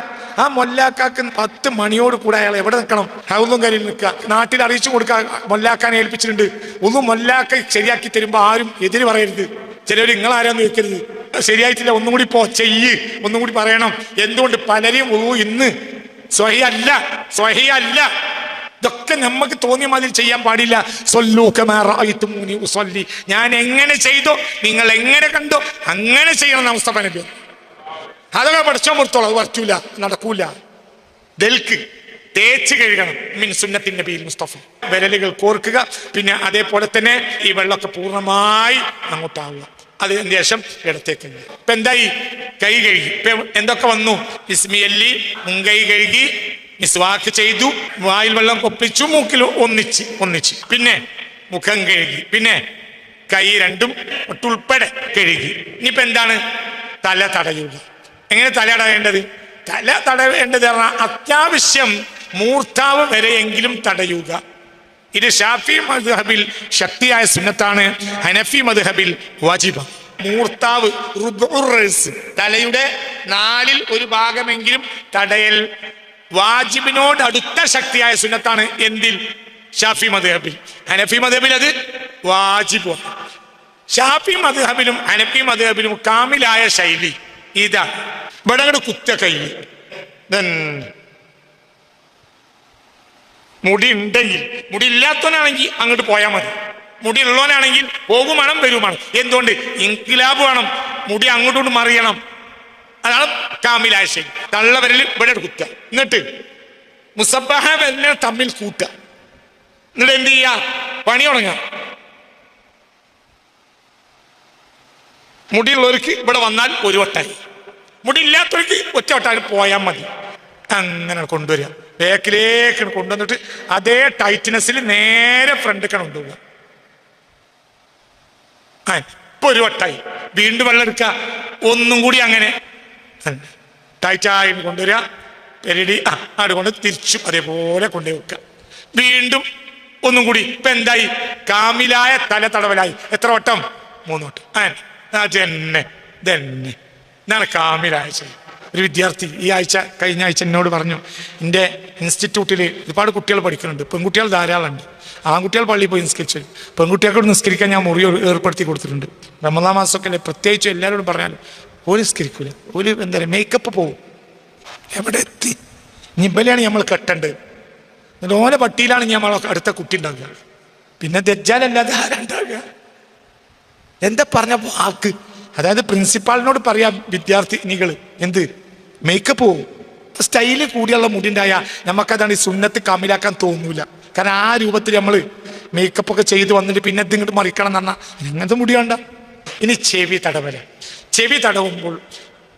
ആ മൊല്ലാക്കാക്ക് 10 മണിയോട് കൂടെ അയാൾ എവിടെ നിൽക്കണം? ഹൗലും കരിയിൽ നിൽക്കുക. നാട്ടിൽ അറിയിച്ചു കൊടുക്കുക, മൊല്ലാക്കാനെ ഏൽപ്പിച്ചിട്ടുണ്ട്. ഉളൂ മൊല്ലാക്ക ശരിയാക്കി തരുമ്പോൾ ആരും എതിര് പറയരുത്. ചിലവർ നിങ്ങളാരാന്ന് ചോദിക്കരുത്, ശരിയായിട്ടില്ല, ഒന്നും കൂടി ചെയ്യ്, ഒന്നും കൂടി പറയണം. എന്തുകൊണ്ട്? പലരെയും ഉളൂ ഇന്ന് സ്വഹിയല്ല. ഇതൊക്കെ നമുക്ക് തോന്നിയ മാതിരി ചെയ്യാൻ പാടില്ല. സ്വല്ലൂ കമാ റഅയ്തുമൂനി ഉസല്ലി. ഞാൻ എങ്ങനെ ചെയ്തോ, നിങ്ങൾ എങ്ങനെ കണ്ടോ അങ്ങനെ ചെയ്യണം. മുസ്തഫ നബി അതൊക്കെ പഠിച്ചോ പുറത്തോളം. അത് പറ്റൂല, നടക്കൂല. ദൽക്ക് തേച്ച് കഴുകണം. മിൻ സുന്നത്തിൻ നബിയിൽ മുസ്തഫ. വിരലുകൾ കോർക്കുക. പിന്നെ അതേപോലെ തന്നെ ഈ വെള്ളമൊക്കെ പൂർണ്ണമായി അങ്ങോട്ടാവുക. അതിന് ശേഷം ഇടത്തേക്ക്. ഇപ്പൊ എന്തായി? കൈ കഴുകി. ഇപ്പൊ എന്തൊക്കെ വന്നു? ബിസ്മില്ലി, മുൻകൈ കഴുകി, മിസ്വാക്ക് ചെയ്തു, വായിൽ വെള്ളം കൊപ്പിച്ചു, മൂക്കിൽ ഒന്നിച്ച്, പിന്നെ മുഖം കഴുകി, പിന്നെ കൈ രണ്ടും ഒട്ടുൾപ്പെടെ കഴുകി. ഇനിയിപ്പോ എന്താണ്? തല തടയുക. എങ്ങനെ തല തടയേണ്ടത്? തല തടയേണ്ടത് പറഞ്ഞാൽ അത്യാവശ്യം മൂർത്താവ് വരെയെങ്കിലും തടയുക. ഇത് ഷാഫി മദ്ഹബിൽ ശക്തിയായ സുന്നത്താണ്, ഹനഫി മദ്ഹബിൽ വാജിബാണ്. മൂർത്താവ് തലയുടെ 1/4 തടയൽ വാജിബിനോട് അടുത്ത ശക്തിയായ സുന്നത്താണ്. എന്തിൽ? ഷാഫി മദ്ഹബിൽ. ഹനഫി മദ്ഹബിൽ അത് വാജിബാണ്. ഷാഫി മദ്ഹബിലും ഹനഫി മദ്ഹബിലും കാമിലായ ശൈലി ഇതാ. ഇവിടെ അങ്ങോട്ട് കുത്ത കൈ, മുടി ഉണ്ടെങ്കിൽ, മുടി ഇല്ലാത്തവനാണെങ്കിൽ അങ്ങോട്ട് പോയാൽ മതി. മുടി ഉള്ളവനാണെങ്കിൽ പോകും വേണം വരും വേണം. എന്തുകൊണ്ട്? ഇൻകിലാബ് വേണം, മുടി അങ്ങോട്ടും മറിയണം. അതാണ് കാമിലായ ശൈലി. തള്ളവരൽ ഇവിടെ കുത്ത, എന്നിട്ട് മുസബ്ബഹ വിരലിനെ തമ്മിൽ കൂട്ട, എന്നിട്ട് എന്ത് ചെയ്യാ? പണി തുടങ്ങാം. മുടിയുള്ളവർക്ക് ഇവിടെ വന്നാൽ ഒരു വട്ടായി, മുടി ഇല്ലാത്തവർക്ക് ഒറ്റ വട്ടായി പോയാൽ മതി. അങ്ങനെ കൊണ്ടുവരിക, ബാക്കിലേക്ക് കൊണ്ടുവന്നിട്ട് അതേ ടൈറ്റ്നെസ്സിൽ നേരെ ഫ്രണ്ടിലേക്കാണ് കൊണ്ടുപോവുക. ഇപ്പൊ ഒരു വട്ടായി, വീണ്ടും വെള്ളം എടുക്കുക, ഒന്നും കൂടി അങ്ങനെ ടൈറ്റായി കൊണ്ടുവരിക. പെരടി അവിടെ കൊണ്ട് തിരിച്ചും അതേപോലെ കൊണ്ടുപോയി വെക്കുക. വീണ്ടും ഒന്നും കൂടി. ഇപ്പൊ എന്തായി? കാമിലായ തല തടവലായി. എത്ര വട്ടം? 3 വട്ടം. തന്നെ തന്നെ ഇതാണ് കാമിലായ ശൈലി. ഒരു വിദ്യാർത്ഥി കഴിഞ്ഞ ആഴ്ച എന്നോട് പറഞ്ഞു, എൻ്റെ ഇൻസ്റ്റിറ്റ്യൂട്ടിൽ ഒരുപാട് കുട്ടികൾ പഠിക്കുന്നുണ്ട്, പെൺകുട്ടികൾ ധാരാളം ഉണ്ട്. ആൺകുട്ടികൾ പള്ളിയിൽ പോയി നിസ്കരിച്ചു, പെൺകുട്ടികൾക്കോട് നിസ്കരിക്കാൻ ഞാൻ മുറി ഏർപ്പെടുത്തി കൊടുത്തിട്ടുണ്ട്. റമദാൻ മാസമൊക്കെ അല്ലേ, പ്രത്യേകിച്ച് എല്ലാവരോടും പറഞ്ഞാലും ഒരു നിസ്കരിക്കൂല, ഒരു എന്താ പറയുക മേക്കപ്പ് പോവും. എവിടെ എത്തി? നിബലാണ് നമ്മൾ കെട്ടേണ്ടത്. ഓല പട്ടിയിലാണ് നമ്മൾ അടുത്ത കുട്ടി ഉണ്ടാകുക. പിന്നെ ദജ്ജാലല്ലാതെ ആരുണ്ടാകുക? എന്താ പറഞ്ഞ ആൾക്ക്? അതായത് പ്രിൻസിപ്പാളിനോട് പറയാം വിദ്യാർത്ഥിനികൾ, എന്ത് മേക്കപ്പ് പോവും. സ്റ്റൈല് കൂടിയുള്ള മുടിണ്ടായ നമുക്കതാണ് ഈ സുന്നത്ത് കാമിലാക്കാൻ തോന്നൂല. കാരണം ആ രൂപത്തിൽ നമ്മൾ മേക്കപ്പ് ഒക്കെ ചെയ്ത് വന്നിട്ട് പിന്നെ ഇതിങ്ങോട്ട് മറിക്കണം എന്ന് പറഞ്ഞാൽ അങ്ങനത്തെ മുടി വേണ്ട. ഇനി ചെവി തടവല. ചെവി തടവുമ്പോൾ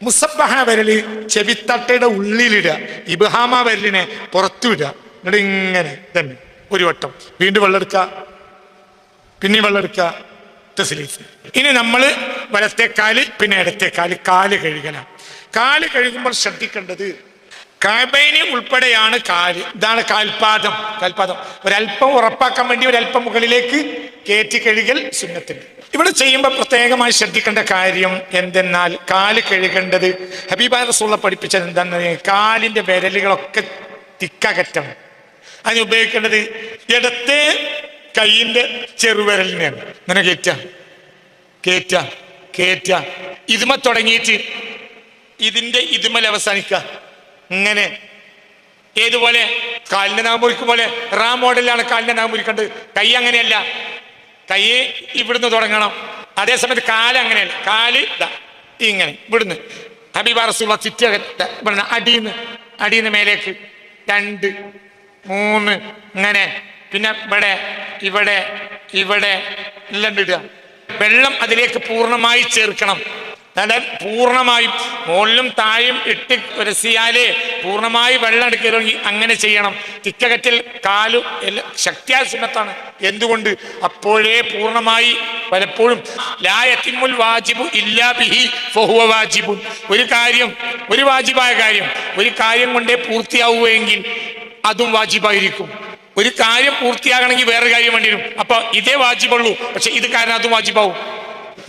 മുസബ്ബഹ വിരല് ചെവിത്തട്ടയുടെ ഉള്ളിലിടുക, ഇബ്ഹാമ വിരലിനെ പുറത്തുവിടുക. എന്നിട്ട് ഇങ്ങനെ തന്നെ ഒരു വട്ടം, വീണ്ടും വെള്ളം എടുക്കുക, പിന്നെയും വെള്ളം എടുക്കുക. ഇനി നമ്മൾ വലത്തേക്കാല് പിന്നെ ഇടത്തേക്കാല് കാല് കഴുകലാണ്. കാല് കഴുകുമ്പോൾ ശ്രദ്ധിക്കേണ്ടത് കഅബൈനി ഉൾപ്പെടെയാണ് കാല്. ഇതാണ് കാൽപാദം. ഒരല്പം ഉറപ്പാക്കാൻ വേണ്ടി ഒരല്പം മുകളിലേക്ക് കയറ്റി കഴുകൽ സുന്നത്തുണ്ട്. ഇവിടെ ചെയ്യുമ്പോൾ പ്രത്യേകമായി ശ്രദ്ധിക്കേണ്ട കാര്യം എന്തെന്നാൽ, കാല് കഴുകേണ്ടത് ഹബീബായ റസൂലുള്ളാഹി പഠിപ്പിച്ചത് എന്താണെന്ന്, കാലിന്റെ വിരലുകളൊക്കെ തിക്കകറ്റണം. അതിന് ഉപയോഗിക്കേണ്ടത് ഇടത്തെ കൈയിന്റെ ചെറുവിരലിനെയാണ്. ഇങ്ങനെ കേറ്റ ഇതുമ തുടങ്ങിയിട്ട് ഇതിന്റെ ഇതുമൽ അവസാനിക്കുക. ഇങ്ങനെ ഏതുപോലെ കാലിന്റെ നാമുറിക്ക് പോലെ റാ മോഡലിലാണ് കാലിന്റെ നാമുറിക്കേണ്ടത്. കൈ അങ്ങനെയല്ല, കൈ ഇവിടുന്ന് തുടങ്ങണം. അതേസമയത്ത് കാല് അങ്ങനെയല്ല, കാല് ഇങ്ങനെ ഇവിടുന്ന് ഹബീബ റസൂലുള്ളാഹി ഇവിടുന്ന് അടിയിന്ന് മേലേക്ക് 2 3 ഇങ്ങനെ, പിന്നെ ഇവിടെ എല്ലാം ഇടുക. വെള്ളം അതിലേക്ക് പൂർണ്ണമായി ചേർക്കണം. അതായത് പൂർണ്ണമായും മുകളിലും താഴെയും ഇട്ട് ഉരസിയാലേ പൂർണ്ണമായി വെള്ളം എടുക്കണമെങ്കിൽ അങ്ങനെ ചെയ്യണം. തിക്കകറ്റിൽ കാലു ശക്തിയായ സുന്നത്താണ്. എന്തുകൊണ്ട്? അപ്പോഴേ പൂർണ്ണമായി. പലപ്പോഴും ലാ യതിമുൽ വാജിബു ഇല്ലാ ബിഹി ഫഹുവ വാജിബുൻ. ഒരു വാജിബായ കാര്യം ഒരു കാര്യം കൊണ്ടേ പൂർത്തിയാവുകയെങ്കിൽ അതും വാജിബായിരിക്കും. ഒരു കാര്യം പൂർത്തിയാകണമെങ്കിൽ വേറൊരു കാര്യം വേണ്ടി വരും. അപ്പൊ ഇതേ വാജിബുള്ളൂ, പക്ഷെ ഇത് കാരണം അതും വാജിബാവും.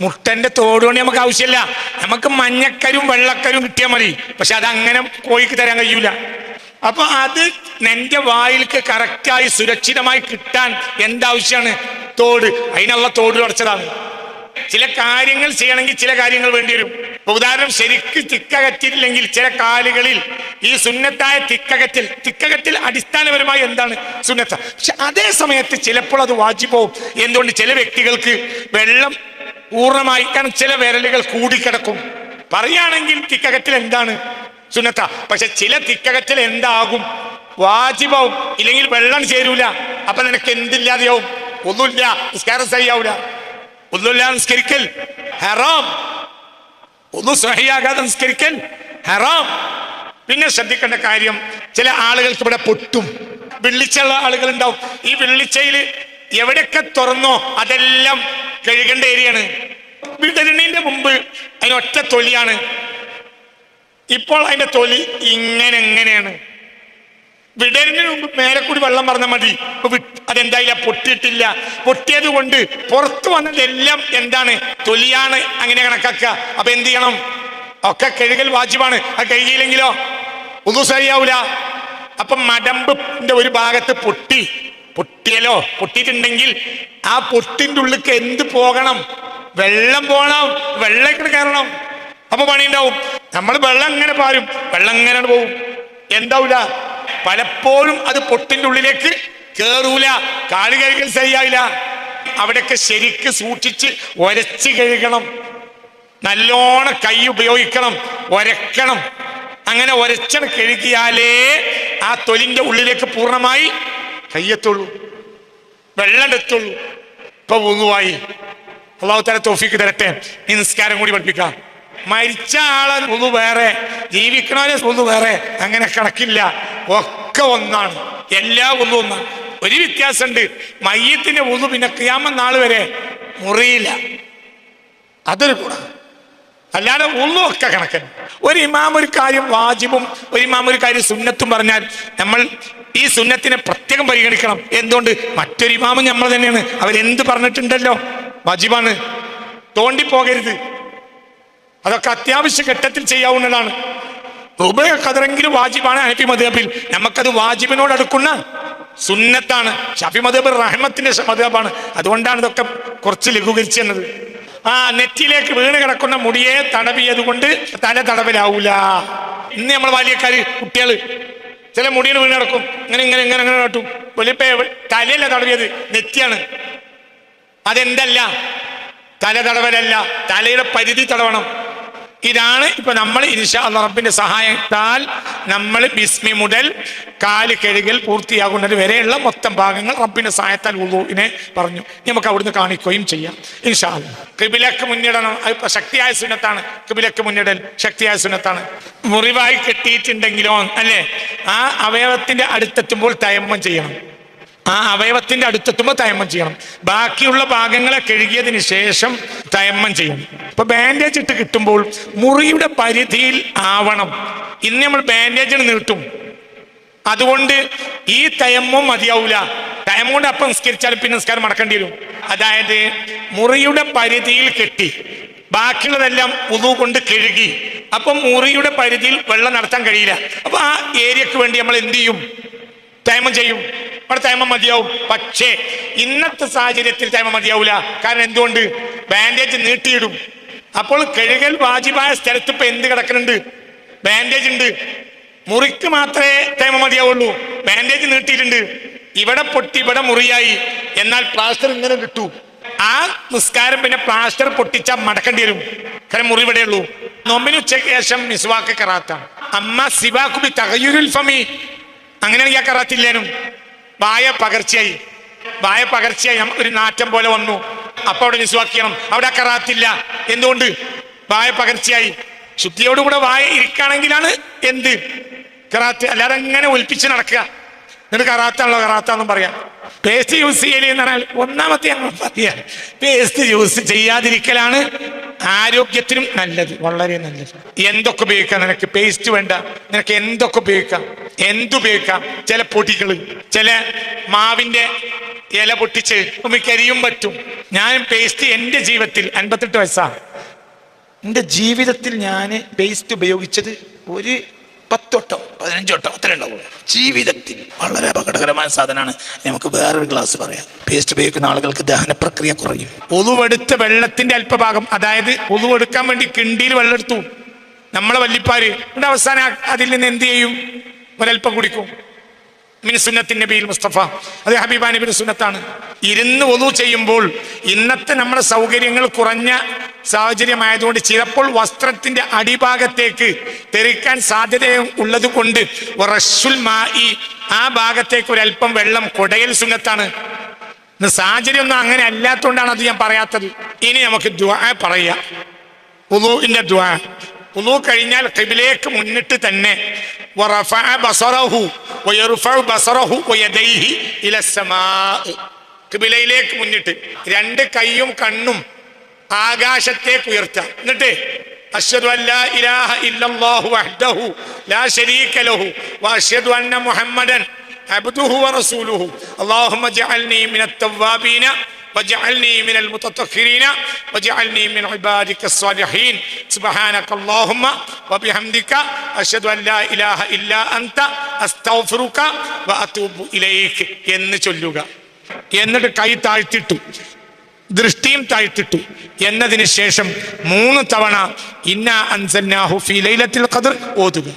മുട്ടന്റെ തോടുകൊണ്ട് നമുക്ക് ആവശ്യമില്ല, നമുക്ക് മഞ്ഞക്കരും വെള്ളക്കരും കിട്ടിയാൽ മതി. പക്ഷെ അതങ്ങനെ കോഴിക്ക് തരാൻ കഴിയൂല. അപ്പൊ അത് നിന്റെ വായിലേക്ക് കറക്റ്റായി സുരക്ഷിതമായി കിട്ടാൻ എന്താവശ്യമാണ്? തോട്. അതിനുള്ള തോട് അടച്ചതാണ്. ചില കാര്യങ്ങൾ ചെയ്യണമെങ്കിൽ ചില കാര്യങ്ങൾ വേണ്ടി വരും. ഉദാഹരണം, ശരിക്ക് തിക്കകറ്റില്ലെങ്കിൽ ചില കാലുകളിൽ ഈ സുന്നത്തായ തിക്കകറ്റിൽ അടിസ്ഥാനപരമായി എന്താണ് സുന്നത്ത. പക്ഷെ അതേ സമയത്ത് ചിലപ്പോൾ അത് വാജിബാവും. എന്തുകൊണ്ട്? ചില വ്യക്തികൾക്ക് വെള്ളം പൂർണ്ണമായി, കാരണം ചില വിരലുകൾ കൂടിക്കിടക്കും. പറയുകയാണെങ്കിൽ തിക്കകറ്റിൽ എന്താണ് സുന്നത്ത, പക്ഷെ ചില തിക്കകറ്റിൽ എന്താകും? വാജിബാവും. ഇല്ലെങ്കിൽ വെള്ളം ചേരൂല. അപ്പൊ നിനക്ക് എന്തില്ലാതെയാവും? ഒന്നുമില്ല, നിസ്കാരം സഹിയാവൂല. ഒന്നുമില്ല നിസ്കരിക്കൽ ഹറാം. ഒന്നും സഹിയാകാതെ നിസ്കരിക്കൽ ഹറാം. പിന്നെ ശ്രദ്ധിക്കേണ്ട കാര്യം, ചില ആളുകൾക്ക് ഇവിടെ പൊട്ടും. വെള്ളിച്ചുള്ള ആളുകൾ ഉണ്ടാവും. ഈ വെള്ളിച്ചയിൽ എവിടെയൊക്കെ തുറന്നോ അതെല്ലാം കഴുകേണ്ട ഏരിയയാണ്. വിടരുന്നതിന്റെ മുമ്പ് അതിനൊറ്റ തൊലിയാണ്. ഇപ്പോൾ അതിന്റെ തൊലി എങ്ങനെയാണ്. വിടലിന് മുമ്പ് മേലെ കൂടി വെള്ളം പറഞ്ഞാൽ മതി. അതെന്തായില്ല, പൊട്ടിയിട്ടില്ല. പൊട്ടിയത് കൊണ്ട് പുറത്തു വന്നതെല്ലാം എന്താണ്, തൊലിയാണ്. അങ്ങനെ കണക്കാക്കുക. അപ്പൊ എന്ത് ചെയ്യണം? ഒക്കെ കഴുകൽ വാജിബാണ്. അത് കഴുകിയില്ലെങ്കിലോ ഒന്നും ശരിയാവൂല. അപ്പൊ മടമ്പിന്റെ ഒരു ഭാഗത്ത് പൊട്ടിയല്ലോ, പൊട്ടിയിട്ടുണ്ടെങ്കിൽ ആ പൊട്ടിന്റെ ഉള്ളിലേക്ക് എന്ത് പോകണം? വെള്ളം പോകണം, വെള്ളം കയറണം. അപ്പൊ പണി ഉണ്ടാവും. നമ്മൾ വെള്ളം ഇങ്ങനെ പാരും, വെള്ളം ഇങ്ങനെ പോവും, എന്താവൂല. പലപ്പോഴും അത് പൊട്ടിന്റെ ഉള്ളിലേക്ക് കേറൂല, കാല് കഴുകൽ ശരിയാവില്ല. അവിടെയൊക്കെ ശരിക്ക് സൂക്ഷിച്ച് ഒരച്ച് കഴുകണം. നല്ലോണം കൈ ഉപയോഗിക്കണം, ഒരക്കണം. അങ്ങനെ ഒരച്ചണ കഴുകിയാലേ ആ തൊലിന്റെ ഉള്ളിലേക്ക് പൂർണ്ണമായി കയ്യെത്തുള്ളൂ, വെള്ളം എത്തുള്ളൂ. ഇപ്പൊ വുളുവായി. അല്ലാഹു തആല തൗഫീഖ് തരട്ടെ. ഈ നിസ്കാരം കൂടി പഠിപ്പിക്കാം. മരിച്ച ആളെ വുളു വേറെ, ജീവിക്കണവരെ വുളു വേറെ, അങ്ങനെ കണക്കില്ല. ഒക്കെ ഒന്നാണ്, എല്ലാ വുളു ഒന്നാണ്. ഒരു വ്യത്യാസമുണ്ട്, മയ്യത്തിന്റെ വുളു പിന്നെ ഖിയാമത്ത് നാൾ വരെ മുറിയില്ല. അതൊരു ഗുണം. അല്ലാതെ വുളു ഒക്കെ കണക്കൻ. ഒരു ഇമാം ഒരു കാര്യം വാജിബും ഒരു ഇമാം ഒരു കാര്യം സുന്നത്തും പറഞ്ഞാൽ നമ്മൾ ഈ സുന്നത്തിനെ പ്രത്യേകം പരിഗണിക്കണം. എന്തുകൊണ്ട്? മറ്റൊരു ഇമാമും നമ്മൾ തന്നെയാണ്. അവരെന്ത് പറഞ്ഞിട്ടുണ്ടല്ലോ വാജിബാണ്, തോണ്ടിപ്പോകരുത്. അതൊക്കെ അത്യാവശ്യ ഘട്ടത്തിൽ ചെയ്യാവുന്നതാണ്. റുബ ഖദറെങ്കിലും വാജിബാണ് ഹനഫി മദ്ഹബിൽ. നമുക്കത് വാജിബിനോട് അടുക്കുന്ന സുന്നത്താണ്. ശഫി മദ്ഹബ് റഹ്മത്തിന്റെ മദ്ഹബാണ്. അതുകൊണ്ടാണ് ഇതൊക്കെ കുറച്ച് ലഘൂകരിച്ചു തന്നത്. നെറ്റിയിലേക്ക് വീണ് കിടക്കുന്ന മുടിയെ തടവിയത് കൊണ്ട് തല തടവലാവൂല. ഇന്ന് നമ്മൾ ബാല്യക്കാര് കുട്ടികള് ചില മുടിയിൽ വീണ് കിടക്കും, ഇങ്ങനെ ഇങ്ങനെ ഇങ്ങനെ ഇങ്ങനെ കേട്ടും. വലിയ തലയല്ല തടവിയത്, നെറ്റിയാണ്. അതെന്തല്ല, തല തടവലല്ല, തലയുടെ പരിധി തടവണം. ഇതാണ് ഇപ്പൊ നമ്മൾ ഇൻഷാ അല്ലാഹ് റബ്ബിന്റെ സഹായത്താൽ നമ്മൾ ബിസ്മി മുതൽ കാല് കഴുകൽ പൂർത്തിയാകുന്നത് വരെയുള്ള മൊത്തം ഭാഗങ്ങൾ റബ്ബിന്റെ സഹായത്താൽ വുളൂഇനെ പറഞ്ഞു. നമുക്ക് അവിടുന്ന് കാണിക്കുകയും ചെയ്യാം ഇൻഷാ അല്ലാഹ്. ഖിബിലക്ക് മുന്നിടണം, അത് ശക്തിയായ സുന്നത്താണ്. ഖിബിലക്ക് മുന്നിടൽ ശക്തിയായ സുന്നത്താണ്. മുറിവായി കെട്ടിയിട്ടുണ്ടെങ്കിലോ അല്ലേ, ആ അവയവത്തിന്റെ അടുത്തെത്തുമ്പോൾ തയമ്മം ചെയ്യണം. ആ അവയവത്തിന്റെ അടുത്തെത്തുമ്പോൾ തയമ്മം ചെയ്യണം. ബാക്കിയുള്ള ഭാഗങ്ങളെ കഴുകിയതിന് ശേഷം തയമ്മം ചെയ്യണം. ഇപ്പൊ ബാൻഡേജ് ഇട്ട് കിട്ടുമ്പോൾ മുറിയുടെ പരിധിയിൽ ആവണം. ഇന്ന് നമ്മൾ ബാൻഡേജിന് നീട്ടും, അതുകൊണ്ട് ഈ തയമ്മം മതിയാവൂല. തയമ്മം കൊണ്ട് അപ്പം നിസ്കരിച്ചാലും പിന്നെ നിസ്കാരം മടക്കേണ്ടി വരും. അതായത് മുറിയുടെ പരിധിയിൽ കെട്ടി ബാക്കിയുള്ളതെല്ലാം വുളു കൊണ്ട് കഴുകി, അപ്പം മുറിയുടെ പരിധിയിൽ വെള്ളം നടത്താൻ കഴിയില്ല. അപ്പൊ ആ ഏരിയക്ക് വേണ്ടി നമ്മൾ എന്ത് ചെയ്യും? തയമ്മം ചെയ്യും. അവിടെ തയമ്മം മതിയാവും. പക്ഷേ ഇന്നത്തെ സാഹചര്യത്തിൽ തയമ്മം മതിയാവൂല. കാരണം എന്തുകൊണ്ട്? ബാൻഡേജ് നീട്ടിയിടും. അപ്പോൾ കഴുകൽ വാജിബായ സ്ഥലത്ത് ഇപ്പൊ എന്ത് കിടക്കുന്നുണ്ട്? ബാൻഡേജ് ഉണ്ട്. മുറിക്ക് മാത്രമേ തയമ്മം മതിയാവുള്ളൂ. ബാൻഡേജ് നീട്ടിയിട്ടുണ്ട്. ഇവിടെ പൊട്ടി, ഇവിടെ മുറിയായി. എന്നാൽ പ്ലാസ്റ്റർ ഇങ്ങനെ കിട്ടൂ. ആ നിസ്കാരം പിന്നെ പ്ലാസ്റ്റർ പൊട്ടിച്ചാൽ മടക്കേണ്ടി വരും. കാരണം മുറി ഇവിടെ ഉള്ളൂ. നോമ്പിന് ഉച്ചയ്ക്ക് ശേഷം മിസ്വാക്ക് കറാത്താണ്. അമ്മ സിവാക്കുബി തഗയ്യുരുൽ ഫമി, അങ്ങനെയാണെങ്കിൽ ആ കറാത്തില്ലേനും. വായ പകർച്ചയായി, ഒരു നാറ്റം പോലെ വന്നു. അപ്പൊ അവിടെ മിസ്വാക്ക് ചെയ്യണം. അവിടെ ആ കറാത്തില്ല. എന്തുകൊണ്ട്? വായ പകർച്ചയായി. ശുദ്ധിയോടുകൂടെ വായ ഇരിക്കുകയാണെങ്കിലാണ് എന്ത് കറാത്ത്. അല്ലാതെ ഇങ്ങനെ ഒൽപ്പിച്ച് നടക്കുക, എന്നിട്ട് കറാത്താണല്ലോ കറാത്താന്നും പറയാം. പേസ്റ്റ് യൂസ് ചെയ്യല് എന്ന് പറഞ്ഞാൽ ഒന്നാമത്തെ ഞങ്ങൾ പറയാം, പേസ്റ്റ് യൂസ് ചെയ്യാതിരിക്കലാണ് ആരോഗ്യത്തിനും നല്ലത്, വളരെ നല്ലത്. എന്തൊക്കെ ഉപയോഗിക്കാം നിനക്ക്? പേസ്റ്റ് വേണ്ട, നിനക്ക് എന്തൊക്കെ ഉപയോഗിക്കാം, എന്തുപയോഗിക്കാം. ചില പൊടികൾ, ചില മാവിന്റെ ഇല പൊട്ടിച്ച് കരിയും പറ്റും. ഞാൻ പേസ്റ്റ് എൻ്റെ ജീവിതത്തിൽ 58 വയസ്സാണ്. എൻ്റെ ജീവിതത്തിൽ ഞാൻ പേസ്റ്റ് ഉപയോഗിച്ചത് ഒരു 10 വട്ടം 15 വട്ടം അത്ര ഉണ്ടാവും ജീവിതത്തിൽ. വളരെ അപകടകരമായ സാധനമാണ്. നമുക്ക് വേറൊരു ക്ലാസ് പറയാം. പേസ്റ്റ് ഉപയോഗിക്കുന്ന ആളുകൾക്ക് ദഹന പ്രക്രിയ കുറയും. ഒളുവെടുത്ത വെള്ളത്തിന്റെ അല്പഭാഗം, അതായത് ഒളുവെടുക്കാൻ വേണ്ടി കിണ്ടിയിൽ വെള്ളം എടുത്തു നമ്മളെ വല്ലിപ്പാര്, അവസാനം അതിൽ നിന്ന് എന്ത് ചെയ്യും? ഒരൽപ്പം കുടിക്കും. മിൻ സുന്നത്തിൻ നബിയിൽ മുസ്തഫ, അത് ഹബീബ നബിയുടെ സുന്നത്താണ്. ഇരുന്ന് ഒളു ചെയ്യുമ്പോൾ ഇന്നത്തെ നമ്മുടെ സൗകര്യങ്ങൾ കുറഞ്ഞ സാഹചര്യമായതുകൊണ്ട് ചിലപ്പോൾ വസ്ത്രത്തിന്റെ അടിഭാഗത്തേക്ക് തെറിക്കാൻ സാധ്യത ഉള്ളത് കൊണ്ട് ആ ഭാഗത്തേക്ക് ഒരൽപ്പം വെള്ളം കൊടയൽ സുന്നത്താണ്. സാഹചര്യം ഒന്നും അങ്ങനെ അല്ലാത്തതുകൊണ്ടാണ് അത് ഞാൻ പറയാത്തത്. ഇനി നമുക്ക് ദുആ പറയാം. വുളൂഇന്റെ ദുആ. വുളൂ കഴിഞ്ഞാൽ ഖിബിലയ്ക്ക് മുന്നിട്ട് തന്നെ ഖിബിലയിലേക്ക് മുന്നിട്ട് 2 കൈയും കണ്ണും ആകാശത്തേക്ക് ഉയർത്താം. എന്നിട്ട് അശ്ഹദു അൻ ലാ ഇലാഹ ഇല്ലല്ലാഹു വഹ്ദഹു ലാ ശരീക ലഹു വഅശ്ഹദു അന്ന മുഹമ്മദൻ അബ്ദുഹു വറസൂലുഹു അല്ലാഹുമ്മ ജഅൽനി മിനത് തവ്വാബീന വജഅൽനി മിനൽ മുതതഖിരീന വജഅൽനി മിൻ ഇബാദിക്കസ് സ്വാലിഹീൻ സുബ്ഹാനകല്ലാഹുമ്മ വബിഹംദിക അശ്ഹദു അൻ ലാ ഇലാഹ ഇല്ലാ അൻത അസ്തഗ്ഫിറുക വഅതൂബു ഇലൈക് എന്ന് ചൊല്ലുക. എന്നിട്ട് കൈ താഴ്ത്തിട്ടു, ദൃഷ്ടിയും താഴ്ത്തിട്ടു. എന്നതിന് ശേഷം 3 തവണ ഇന്നാ അൻസൽനാഹു ഫീ ലൈലത്തുൽ ഖദ്ർ ഓതുക.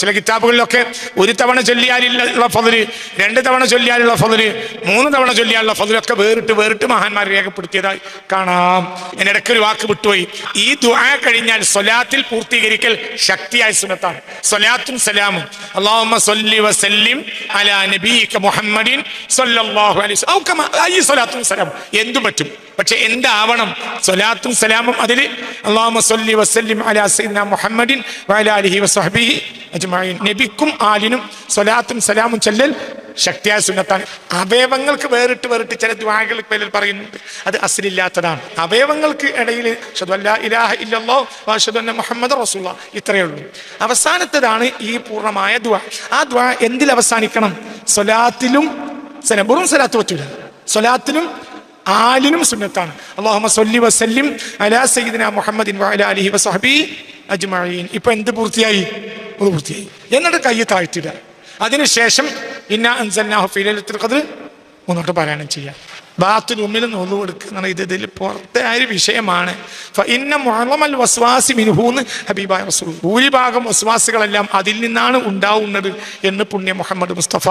ചില കിതാബുകളിലൊക്കെ 1 തവണ ചൊല്ലിയാലുള്ള ഫള്, 2 തവണ ചൊല്ലിയാലുള്ള ഫള്, 3 തവണ ചൊല്ലിയാലുള്ള ഫളൊക്കെ വേറിട്ട് മഹാന്മാർ രേഖപ്പെടുത്തിയതായി കാണാം. എന്നിടയ്ക്ക് ഒരു വാക്ക് വിട്ടുപോയി. ഈ ദുആ കഴിഞ്ഞാൽ സ്വലാത്തിൽ പൂർത്തീകരിക്കൽ ശക്തിയായ സുന്നത്താണ്. സ്വലാത്തും സലാമും അല്ലാഹുമ്മ സ്വല്ലി വസല്ലിം അലാ നബിയിക മുഹമ്മദിൻ സ്വല്ലല്ലാഹു അലൈഹി വസല്ലം ഔ കമാ ഈ സ്വലാത്തും സലാമും എന്തും പറ്റും. പക്ഷെ എന്താവണം? സ്വലാത്തും സലാമും അതിൽ അല്ലാഹുമ്മ സ്വല്ലി വസല്ലിം അലാ സയ്യിദിനാ മുഹമ്മദിൻ വഅലാ ആലിഹി വസഹ്ബിഹി അജ്മഈൻ. നബിക്കും ആലിനും സ്വലാത്തും സലാമും ചൊല്ലൽ ശക്തിയായ സുന്നത്താണ്. അവയവങ്ങൾക്ക് വേറിട്ട് ചില ദുആകൾ പേരിൽ പറയുന്നുണ്ട്, അത് അസ്ലില്ലാത്തതാണ്. അവയവങ്ങൾക്ക് ഇടയിൽ അശ്ഹദു അൻ ലാ ഇലാഹ ഇല്ലല്ലാഹു വഅശ്ഹദു അന്ന മുഹമ്മദൻ റസൂലുള്ളാഹ് ഇത്രയേ ഉള്ളൂ. അവസാനത്തേതാണ് ഈ പൂർണ്ണമായ ദുആ. ആ ദുആ എന്തിൽ അവസാനിക്കണം? സ്വലാത്തിലും സലാം. വെറും സ്വലാത്ത് പറ്റൂല, സ്വലാത്തിലും ആലിനും സുന്നത്താണ്. അല്ലാഹുമ്മ സ്വല്ലി വസല്ലിം അലാ സയ്യിദിനാ മുഹമ്മദിൻ വഅലാ ആലിഹി വസഹ്ബിഹി അജ്മഈൻ. ഇപ്പൊ എന്ത് പൂർത്തിയായി? പൂർത്തിയായി. എന്നിട്ട് കൈ താഴ്ത്തിടുക. അതിനുശേഷം ഇന്നാ അൻസൽനാഹു ഫീ ലൈലത്തുൽ ഖദ്ർ മുന്നോട്ട് പാരായണം ചെയ്യാം. ബാത്റൂമിൽ നോമ്പ് കൊടുക്കുന്ന ഇതിൽ പുറത്തെ ഒരു വിഷയമാണ്. ഫഇന്ന മുഅളമൽ വസ്വാസി മിൻഹൂന്ന് ഹബീബായ റസൂൽ. ഭൂരിഭാഗം വസ്വാസുകളെല്ലാം അതിൽ നിന്നാണ് ഉണ്ടാവുന്നത് എന്ന് പുണ്യ മുഹമ്മദ് മുസ്തഫ.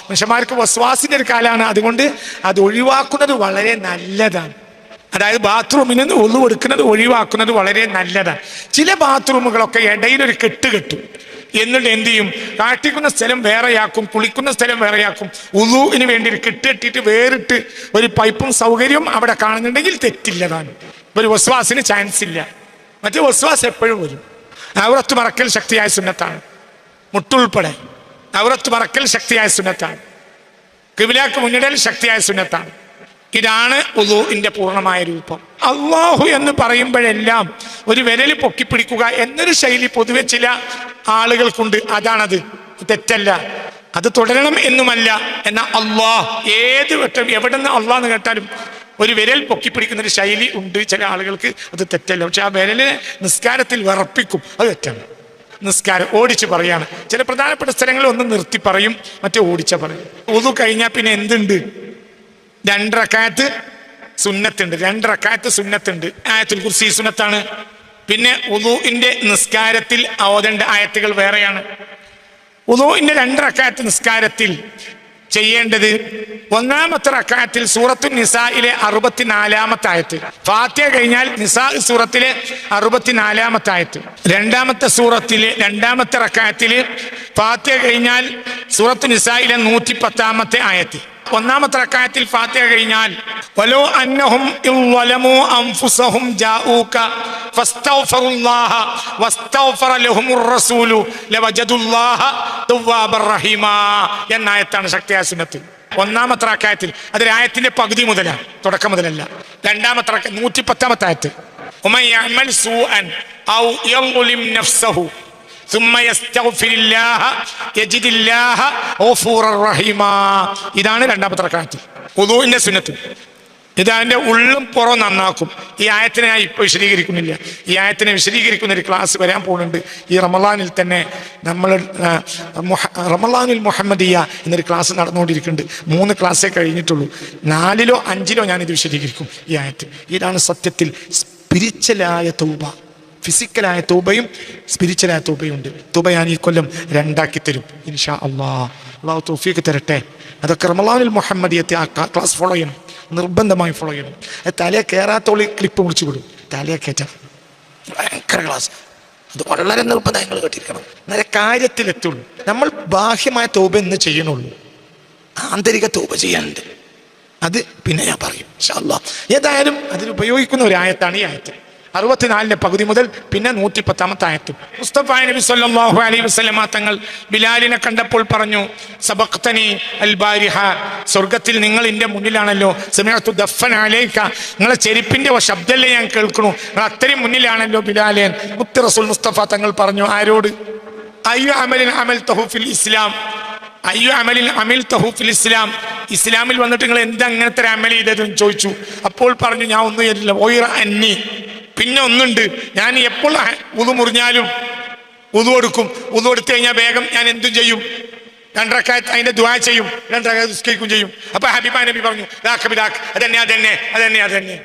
മനുഷ്യന്മാർക്ക് വസ്വാസിന്റെ ഒരു കാലാണ്, അതുകൊണ്ട് അത് ഒഴിവാക്കുന്നത് വളരെ നല്ലതാണ്. അതായത് ബാത്റൂമിൽ നിന്ന് ഒന്നു കൊടുക്കുന്നത് ഒഴിവാക്കുന്നത് വളരെ നല്ലതാണ്. ചില ബാത്റൂമുകളൊക്കെ ഇടയിലൊരു കെട്ട് കെട്ടും. എന്നിട്ട് എന്ത് ചെയ്യും? കാട്ടിക്കുന്ന സ്ഥലം വേറെയാക്കും, കുളിക്കുന്ന സ്ഥലം വേറെയാക്കും. ഉളൂവിന് വേണ്ടി ഒരു കെട്ടിട്ട് വേറിട്ട് ഒരു പൈപ്പും സൗകര്യവും അവിടെ കാണുന്നുണ്ടെങ്കിൽ തെറ്റില്ലതാണ്. ഒരു വസ്വാസിന് ചാൻസ് ഇല്ല. മറ്റേ വസ്വാസ് എപ്പോഴും വരും. ഔറത്ത് മറക്കൽ ശക്തിയായ സുന്നത്താണ്. മുട്ടുൾപ്പെടെ ഔറത്ത് മറക്കൽ ശക്തിയായ സുന്നത്താണ്. ഖിബ്ലക്ക് മുന്നിടൽ ശക്തിയായ സുന്നത്താണ്. ഇതാണ് വുളൂഇന്റെ പൂർണ്ണമായ രൂപം. അല്ലാഹു എന്ന് പറയുമ്പോഴെല്ലാം ഒരു വിരൽ പൊക്കിപ്പിടിക്കുക എന്നൊരു ശൈലി പൊതുവെ ചില ആളുകൾക്കുണ്ട്. അതാണത്, തെറ്റല്ല. അത് തുടരണം എന്നുമല്ല. എന്നാൽ അള്ളാഹ് ഏത് വട്ടം എവിടെ നിന്ന് അള്ളാഹ് എന്ന് കേട്ടാലും ഒരു വിരൽ പൊക്കിപ്പിടിക്കുന്ന ഒരു ശൈലി ഉണ്ട് ചില ആളുകൾക്ക്. അത് തെറ്റല്ല. പക്ഷെ ആ വിരലിനെ നിസ്കാരത്തിൽ വിറപ്പിക്കും, അത് തെറ്റാണ്. നിസ്കാരം ഓടിച്ച് പറയാണ്. ചില പ്രധാനപ്പെട്ട സ്ഥലങ്ങളിൽ ഒന്ന് നിർത്തി പറയും, മറ്റേ ഓടിച്ച പറയും. വുളു കഴിഞ്ഞാൽ പിന്നെ എന്തുണ്ട്? 2 റക്അത്ത് സുന്നത്തുണ്ട്. 2 റക്അത്ത് സുന്നത്തുണ്ട്. ആയത്തുൽ കുർസി സുന്നത്താണ്. പിന്നെ വുളൂഇന്റെ നിസ്കാരത്തിൽ ഓതേണ്ട ആയത്തുകൾ വേറെയാണ്. വുളൂഇന്റെ 2 റക്അത്ത് നിസ്കാരത്തിൽ ചെയ്യേണ്ടത്, 1-ാമത്തെ റക്അത്തിൽ സൂറത്തുൻ നിസായിലെ 64-ാമത്തെ ആയത്ത്, ഫാത്തിഹ കഴിഞ്ഞാൽ നിസാ സൂറത്തിലെ 64-ാമത്തെ ആയത്ത്. 2-ാമത്തെ സൂറത്തിലെ 2-ാമത്തെ റക്അത്തില് ഫാത്തിഹ കഴിഞ്ഞാൽ സൂറത്തു നിസായിലെ 110-ാമത്തെ ആയത്ത്. 1-ാമത്തെ റക്അത്തിൽ ഫാത്തിഹ കഴിഞ്ഞാൽ വലോ അന്നഹും ഇളമു അൻഫുസഹും ജാഊക ഫസ്തഗ്ഫിറുല്ലാഹ വസ്തഗ്ഫറ ലഹുമുർ റസൂലു ലവജദുല്ലാഹ തവ്വാബർ റഹീമാ എന്ന ആയത്താണ് ശക്തിയായ സുന്നത്ത്. 1-ാമത്തെ റക്അത്തിൽ അതിൽ ആയത്തിന്റെ പകുതി മുതലാണ്, തുടക്കം മുതലല്ല. 2-ാമത്തെ റക്അത്ത് 110-ാമത്തെ ആയത്ത് ഉമൻ യഅമൽ സൂഅൻ ഔ യളിം നഫ്സഹു ثم يستغفر الله يجد الله غفورا رحيما. ഇതാണ് 2-ാമത്തെ റക്അത്ത് വുളൂഇന്റെ സുന്നത്ത്. ഇത് അതിന്റെ ഉള്ളും പുറം നന്നാക്കും. ഈ ആയത്തിനെ ഞാൻ ഇപ്പോൾ വിശദീകരിക്കുന്നില്ല. ഈ ആയത്തിനെ വിശദീകരിക്കുന്ന ഒരു ക്ലാസ് വരാൻ പോകുന്നുണ്ട്. ഈ റമളാനിൽ തന്നെ നമ്മൾ റമളാനുൽ മുഹമ്മദിയ എന്നൊരു ക്ലാസ് നടന്നുകൊണ്ടിരിക്കുന്നുണ്ട്. 3 ക്ലാസ്സേ കഴിഞ്ഞിട്ടുള്ളൂ. 4-ലോ 5-ലോ ഞാനിത് വിശദീകരിക്കും. ഈ ആയത്ത് ഇതാണ് സത്യത്തിൽ സ്പിരിച്വലായ തൗബ. ഫിസിക്കലായ തൗബയും സ്പിരിച്വലായ തൗബയും ഉണ്ട്. തൗബ ഞാൻ ഈ കൊല്ലം 2ആക്കി തരും ഇൻഷാ അല്ലാഹ്. അല്ലാഹു തൗഫീഖ് തരട്ടെ. അതൊക്കെ റമളാനുൽ മുഹമ്മദിയത്തെ ആ ക്ലാസ് ഫോളോ ചെയ്യണം, നിർബന്ധമായി ഫോളോ ചെയ്യണം. തലയെ കയറാത്തോളി ക്ലിപ്പ് മുറിച്ചു വിടും. തലയെ കയറ്റാം, ഭയങ്കര ക്ലാസ്. അത് വളരെ നിർബന്ധം നിങ്ങൾ കേട്ടിരിക്കണം. നല്ല കാര്യത്തിലെത്തുള്ളൂ. നമ്മൾ ബാഹ്യമായ തൗബ എന്ന് ചെയ്യണുള്ളൂ, ആന്തരിക തൗബ ചെയ്യാനുണ്ട്. അത് പിന്നെ ഞാൻ പറയും ഇൻഷാ അല്ലാഹ്. ഏതായാലും അതിൽ ഉപയോഗിക്കുന്ന ഒരു ആയത്താണ് ഈ ആയത്ത്. 64 പകുതി മുതൽ പിന്നെ 110 ആയത്തും. മുസ്തഫ നബി സല്ലല്ലാഹു അലൈഹി വസല്ലമ തങ്ങൾ ബിലാലിനെ കണ്ടപ്പോൾ പറഞ്ഞു, സബഖ്തനി അൽ ബാരിഹ, സ്വർഗത്തിൽ നിങ്ങൾ എൻ്റെ മുന്നിലാണല്ലോ. സമിഅതു ദഫ്ഫൻ അലൈക, നിങ്ങളെ ചെരുപ്പിന്റെ ശബ്ദമല്ലേ ഞാൻ കേൾക്കണു, നിങ്ങൾ അത്രയും മുന്നിലാണല്ലോ ബിലാലേ. മുത്ത് റസൂൽ മുസ്തഫ തങ്ങൾ പറഞ്ഞു, ആരോട്? അയ്യു അമലിൻ അമൽതഹു ഫിൽ ഇസ്ലാം, അയ്യു അമലിൻ അമിൽതഹു ഫിൽ ഇസ്ലാം, ഇസ്ലാമിൽ വന്നിട്ട് നിങ്ങൾ എന്താ അങ്ങനത്തെ ഒരു അമൽ ചെയ്തതെന്ന് ചോദിച്ചു. അപ്പോൾ പറഞ്ഞു, ഞാൻ ഒന്നും ചെയ്തില്ല. ഓയിറ അന്നി, പിന്നെ ഒന്നുണ്ട്, ഞാൻ എപ്പോൾ ഉളു മുറിഞ്ഞാലും ഉളു കൊടുക്കും. ഉളു എടുത്തു കഴിഞ്ഞാൽ വേഗം ഞാൻ എന്തും ചെയ്യും, 2 റക്അത്ത് അതിന്റെ ദുആ ചെയ്യും, 2 റക്അത്ത് നിസ്കരിക്കുകയും ചെയ്യും. അപ്പൊ ഹബീബ നബി പറഞ്ഞു, അതന്നെ അതന്നെ അതന്നെ അതന്നെ.